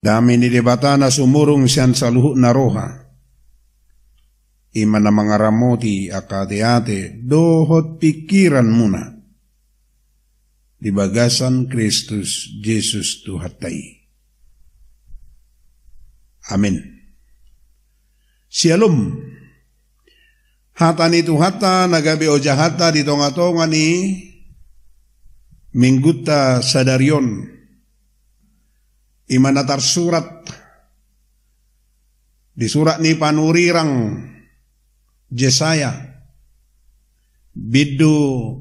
Dami ni debatana sumurung siyan sa luhut na roha. Iman na mga ramoti akate-ate dohot pikiran muna. Di bagasan Kristus Jesus Tuhatay. Amin. Shalom. Hata ni Tuhata nagabi o jahata di tonga-tonga ni Mingguta Sadaryon. Imanatar surat di surat ni panurirang Jesaya biddu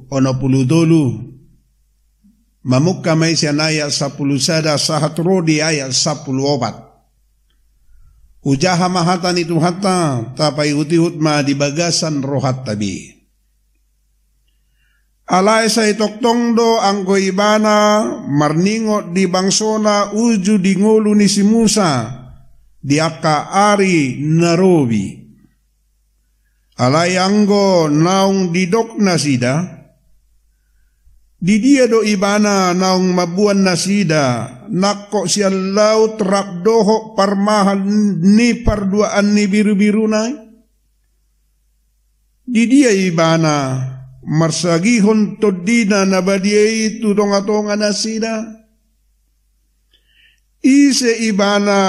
ono puludolu mamukka may siyanaya 10 sada sahat rodi ayat 10 obat. Ujaha mahatan itu hatta tapay utihut ma di bagasan rohat tabi. Alay sa itoktong do ang goibana marningot di bangsona uju di ngulu ni si Musa di aka ari narobi. Alay anggo naung didok na sida di dia do ibana naung mabuan na sida nakko siya laut rakdoho parmahal ni parduaan ni biru-biru na di dia ibana marsagihon todina na badiyay tutonga-tonga na sida. Ise ibana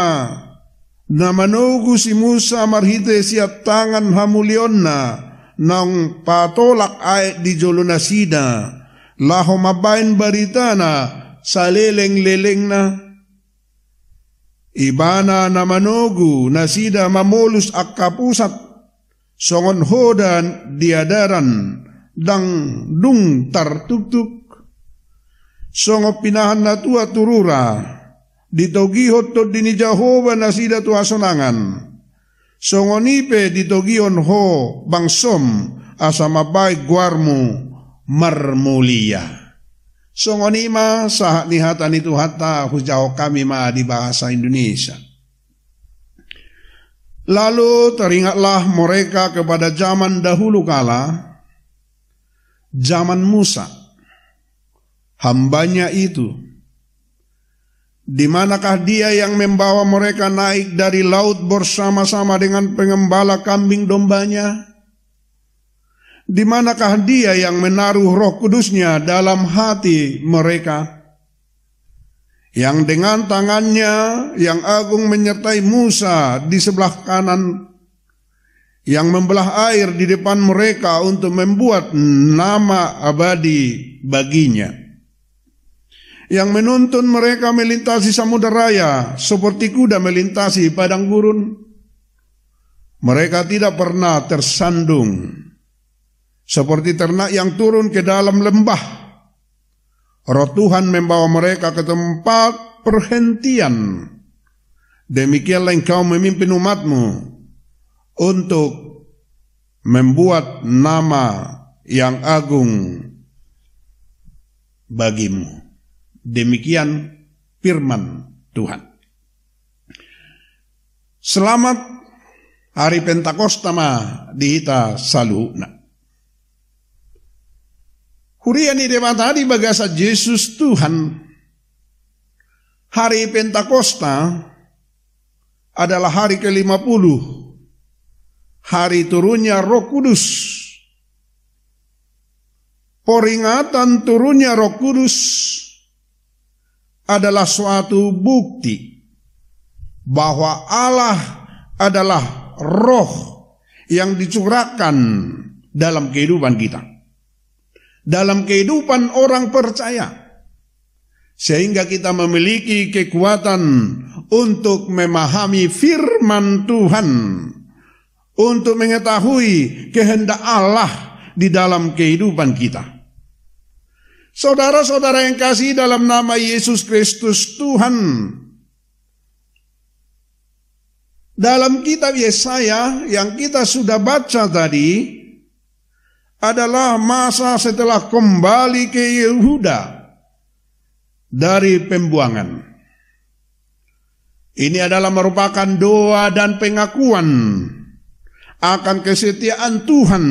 na manugo si Musa marhite siya tangan hamulyon na nang patolak ay di jolo na sida. Laho mabayin barita na sa leleng-leleng na. Ibana na manugo na sida mamulus ak kapusat songon hodan diadaran dang dung tartuktuk songo pinahan na tua turura ditogihot to dini Jehova na sida tua sonangan songo nipe ditogihon ho bangsom asa mabay guarmu marmulia songo nima sahak nihatan itu hatta hujau kami ma di bahasa Indonesia. Lalu teringatlah mereka kepada zaman dahulu kala, zaman Musa, hambanya itu, di manakah dia yang membawa mereka naik dari laut bersama-sama dengan pengembala kambing dombanya? Di manakah dia yang menaruh Roh Kudusnya dalam hati mereka? Yang dengan tangannya yang agung menyertai Musa di sebelah kanan, yang membelah air di depan mereka untuk membuat nama abadi baginya, yang menuntun mereka melintasi samudera raya seperti kuda melintasi padang gurun. Mereka tidak pernah tersandung seperti ternak yang turun ke dalam lembah. Roh Tuhan membawa mereka ke tempat perhentian. Demikianlah engkau memimpin umatmu untuk membuat nama yang agung bagimu. Demikian firman Tuhan. Selamat hari Pentakosta dihita saluhna. Huriani debata di bagasa Yesus Tuhan. Hari Pentakosta adalah hari ke-50. Hari turunnya Roh Kudus. Peringatan turunnya Roh Kudus adalah suatu bukti bahwa Allah adalah Roh yang dicurahkan dalam kehidupan kita, dalam kehidupan orang percaya, sehingga kita memiliki kekuatan untuk memahami firman Tuhan, untuk mengetahui kehendak Allah di dalam kehidupan kita. Saudara-saudara yang kasih dalam nama Yesus Kristus Tuhan, dalam kitab Yesaya yang kita sudah baca tadi, adalah masa setelah kembali ke Yehuda dari pembuangan. Ini adalah merupakan doa dan pengakuan akan kesetiaan Tuhan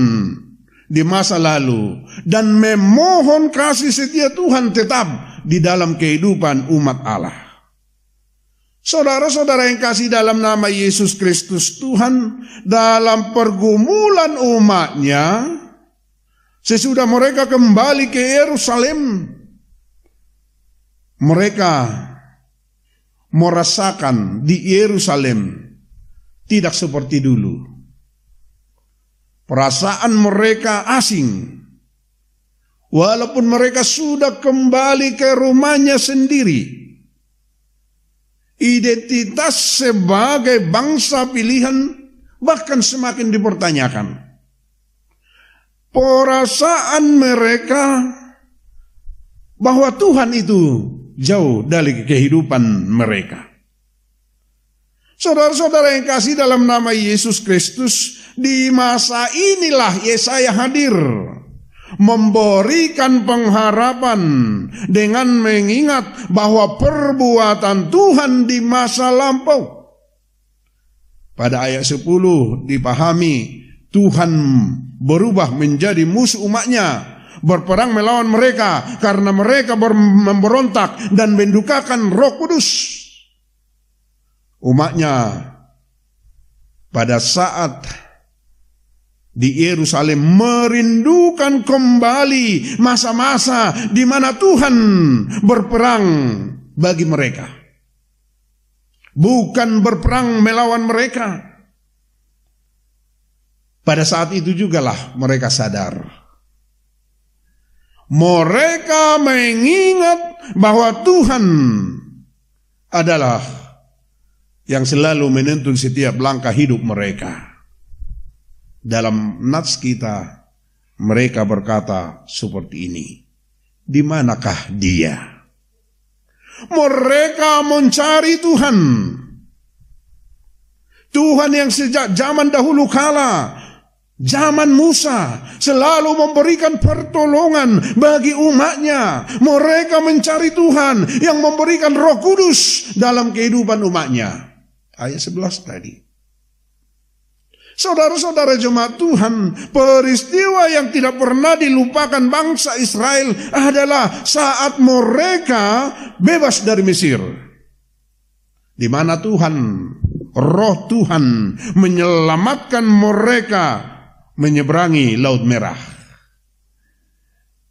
di masa lalu dan memohon kasih setia Tuhan tetap di dalam kehidupan umat Allah. Saudara-saudara yang kasih dalam nama Yesus Kristus Tuhan, dalam pergumulan umatnya, sesudah mereka kembali ke Yerusalem, mereka merasakan di Yerusalem tidak seperti dulu. Perasaan mereka asing. Walaupun mereka sudah kembali ke rumahnya sendiri, identitas sebagai bangsa pilihan bahkan semakin dipertanyakan. Perasaan mereka bahwa Tuhan itu jauh dari kehidupan mereka. Saudara-saudara yang kasih dalam nama Yesus Kristus, di masa inilah Yesaya hadir, memberikan pengharapan dengan mengingat bahwa perbuatan Tuhan di masa lampau. Pada ayat 10 dipahami Tuhan berubah menjadi musuh umatnya, berperang melawan mereka karena mereka memberontak dan mendukakan Roh Kudus. Umatnya pada saat di Yerusalem merindukan kembali masa-masa di mana Tuhan berperang bagi mereka, bukan berperang melawan mereka. Pada saat itu jugalah mereka sadar. Mereka mengingat bahwa Tuhan adalah yang selalu menuntun setiap langkah hidup mereka. Dalam nats kita, mereka berkata seperti ini, di manakah dia? Mereka mencari Tuhan. Tuhan yang sejak zaman dahulu kala, zaman Musa, selalu memberikan pertolongan bagi umatnya. Mereka mencari Tuhan yang memberikan Roh Kudus dalam kehidupan umatnya. Ayat 11 tadi. Saudara-saudara jemaat Tuhan, peristiwa yang tidak pernah dilupakan bangsa Israel adalah saat mereka bebas dari Mesir, di mana Tuhan, Roh Tuhan menyelamatkan mereka menyeberangi Laut Merah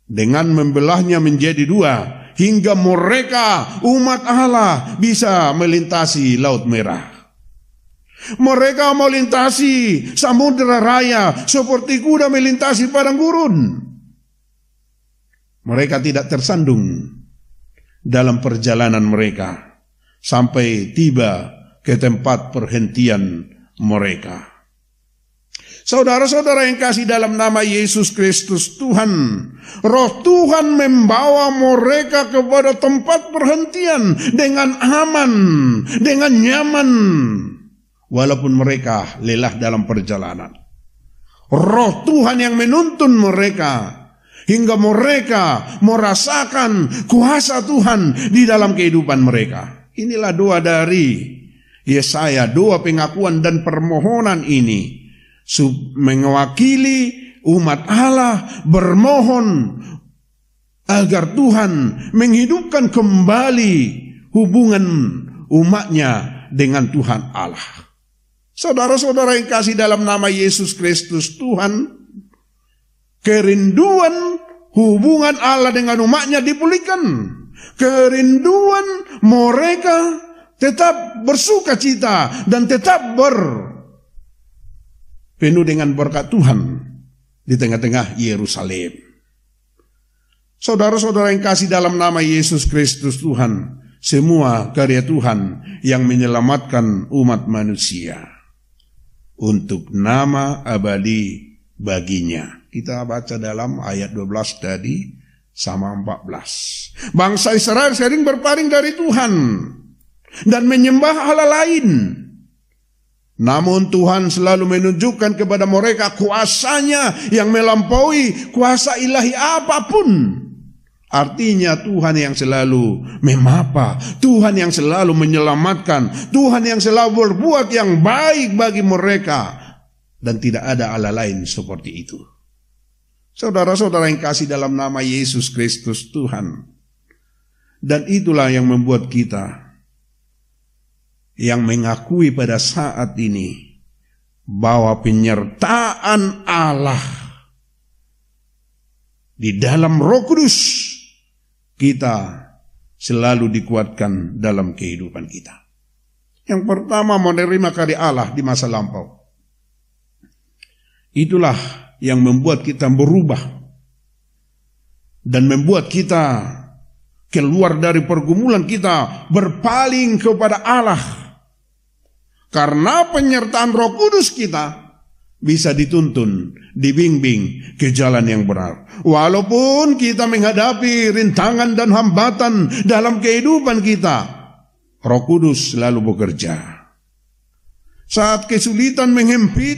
dengan membelahnya menjadi dua, hingga mereka umat Allah bisa melintasi Laut Merah. Mereka melintasi samudera raya seperti kuda melintasi padang gurun. Mereka tidak tersandung dalam perjalanan mereka sampai tiba ke tempat perhentian mereka. Saudara-saudara yang kasih dalam nama Yesus Kristus Tuhan, Roh Tuhan membawa mereka kepada tempat perhentian dengan aman, dengan nyaman. Walaupun mereka lelah dalam perjalanan, Roh Tuhan yang menuntun mereka hingga mereka merasakan kuasa Tuhan di dalam kehidupan mereka. Inilah doa dari Yesaya, doa pengakuan dan permohonan ini mewakili umat Allah bermohon agar Tuhan menghidupkan kembali hubungan umatnya dengan Tuhan Allah. Saudara-saudara yang kasih dalam nama Yesus Kristus Tuhan, kerinduan hubungan Allah dengan umatnya dipulihkan. Kerinduan mereka tetap bersuka cita dan tetap penuh dengan berkat Tuhan di tengah-tengah Yerusalem. Saudara-saudara yang kasih dalam nama Yesus Kristus Tuhan, semua karya Tuhan yang menyelamatkan umat manusia untuk nama abadi baginya. Kita baca dalam ayat 12 tadi sama 14. Bangsa Israel sering berpaling dari Tuhan dan menyembah Allah lain. Namun Tuhan selalu menunjukkan kepada mereka kuasanya yang melampaui kuasa ilahi apapun. Artinya Tuhan yang selalu memapa, Tuhan yang selalu menyelamatkan, Tuhan yang selalu berbuat yang baik bagi mereka, dan tidak ada Allah lain seperti itu. Saudara-saudara yang kasih dalam nama Yesus Kristus Tuhan, dan itulah yang membuat kita yang mengakui pada saat ini bahwa penyertaan Allah di dalam Roh Kudus kita selalu dikuatkan dalam kehidupan kita. Yang pertama, menerima karya Allah di masa lampau. Itulah yang membuat kita berubah dan membuat kita keluar dari pergumulan kita, berpaling kepada Allah. Karena penyertaan Roh Kudus kita bisa dituntun, dibimbing ke jalan yang benar. Walaupun kita menghadapi rintangan dan hambatan dalam kehidupan kita, Roh Kudus selalu bekerja. Saat kesulitan menghempit,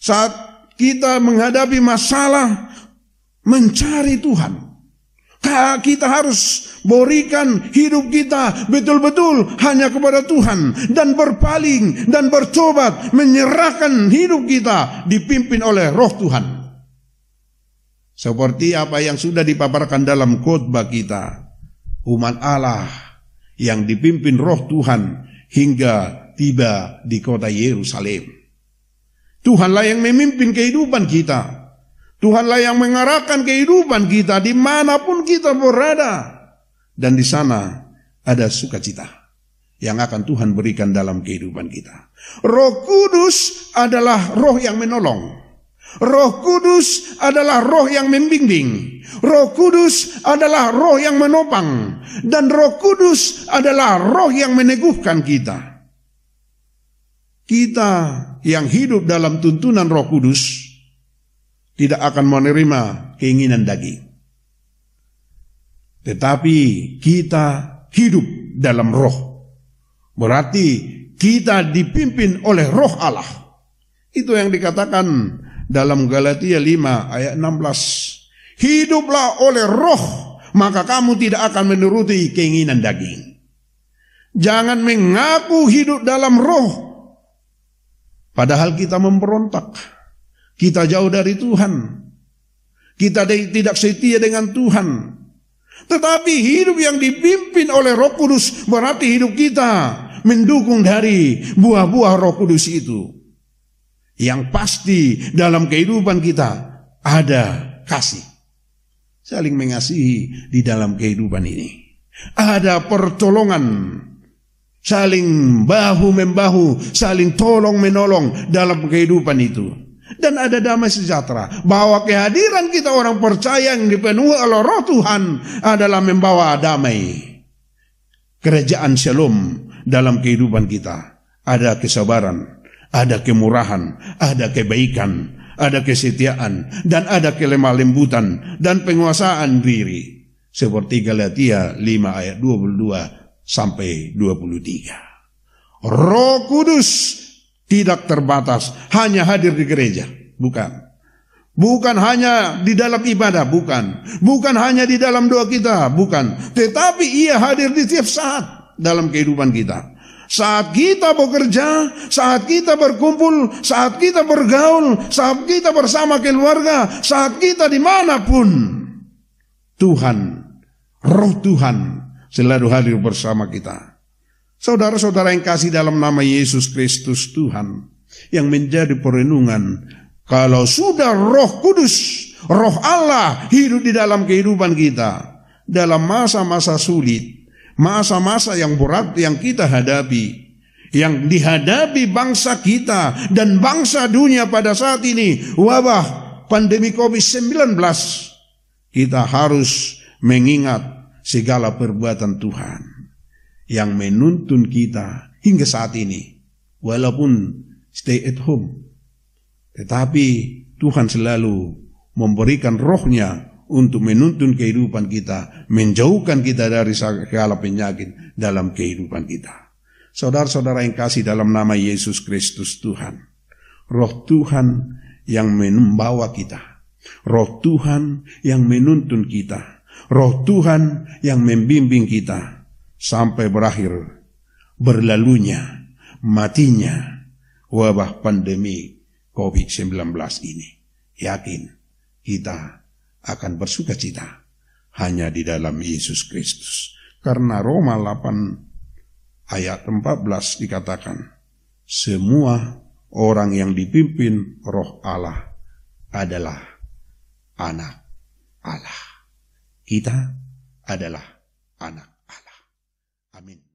saat kita menghadapi masalah, mencari Tuhan, kita harus berikan hidup kita betul-betul hanya kepada Tuhan dan berpaling dan bertobat, menyerahkan hidup kita dipimpin oleh Roh Tuhan. Seperti apa yang sudah dipaparkan dalam khotbah kita, umat Allah yang dipimpin Roh Tuhan hingga tiba di kota Yerusalem. Tuhanlah yang memimpin kehidupan kita. Tuhanlah yang mengarahkan kehidupan kita dimanapun kita berada. Dan di sana ada sukacita yang akan Tuhan berikan dalam kehidupan kita. Roh Kudus adalah roh yang menolong. Roh Kudus adalah roh yang membimbing. Roh Kudus adalah roh yang menopang. Dan Roh Kudus adalah roh yang meneguhkan kita. Kita yang hidup dalam tuntunan Roh Kudus tidak akan menerima keinginan daging. Tetapi kita hidup dalam roh. Berarti kita dipimpin oleh Roh Allah. Itu yang dikatakan dalam Galatia 5 ayat 16. Hiduplah oleh roh, maka kamu tidak akan menuruti keinginan daging. Jangan mengaku hidup dalam roh, padahal kita memberontak. Kita jauh dari Tuhan. Kita tidak setia dengan Tuhan. Tetapi hidup yang dipimpin oleh Roh Kudus berarti hidup kita mendukung dari buah-buah Roh Kudus itu. Yang pasti dalam kehidupan kita ada kasih. Saling mengasihi di dalam kehidupan ini. Ada pertolongan. Saling bahu-membahu, saling tolong-menolong dalam kehidupan itu. Dan ada damai sejahtera. Bahwa kehadiran kita orang percaya yang dipenuhi oleh Roh Tuhan adalah membawa damai. Kerajaan shalom dalam kehidupan kita. Ada kesabaran, ada kemurahan, ada kebaikan, ada kesetiaan, dan ada kelemah lembutan dan penguasaan diri. Seperti Galatia 5 ayat 22 sampai 23. Roh Kudus tidak terbatas hanya hadir di gereja, bukan. Bukan hanya di dalam ibadah, bukan. Bukan hanya di dalam doa kita, bukan. Tetapi ia hadir di setiap saat dalam kehidupan kita. Saat kita bekerja, saat kita berkumpul, saat kita bergaul, saat kita bersama keluarga, saat kita dimanapun, Tuhan, Roh Tuhan selalu hadir bersama kita. Saudara-saudara yang kasih dalam nama Yesus Kristus Tuhan, yang menjadi perenungan, kalau sudah Roh Kudus, Roh Allah hidup di dalam kehidupan kita, dalam masa-masa sulit, masa-masa yang berat yang kita hadapi, yang dihadapi bangsa kita dan bangsa dunia pada saat ini, wabah pandemi COVID-19, kita harus mengingat segala perbuatan Tuhan yang menuntun kita hingga saat ini, walaupun stay at home. Tetapi Tuhan selalu memberikan rohnya untuk menuntun kehidupan kita, menjauhkan kita dari segala penyakit dalam kehidupan kita. Saudara-saudara yang kasih dalam nama Yesus Kristus Tuhan, Roh Tuhan yang membawa kita, Roh Tuhan yang menuntun kita, Roh Tuhan yang membimbing kita, sampai berakhir berlalunya, matinya wabah pandemi COVID-19 ini. Yakin kita akan bersuka cita hanya di dalam Yesus Kristus. Karena Roma 8 ayat 14 dikatakan, semua orang yang dipimpin Roh Allah adalah anak Allah. Kita adalah anak Allah. Amin.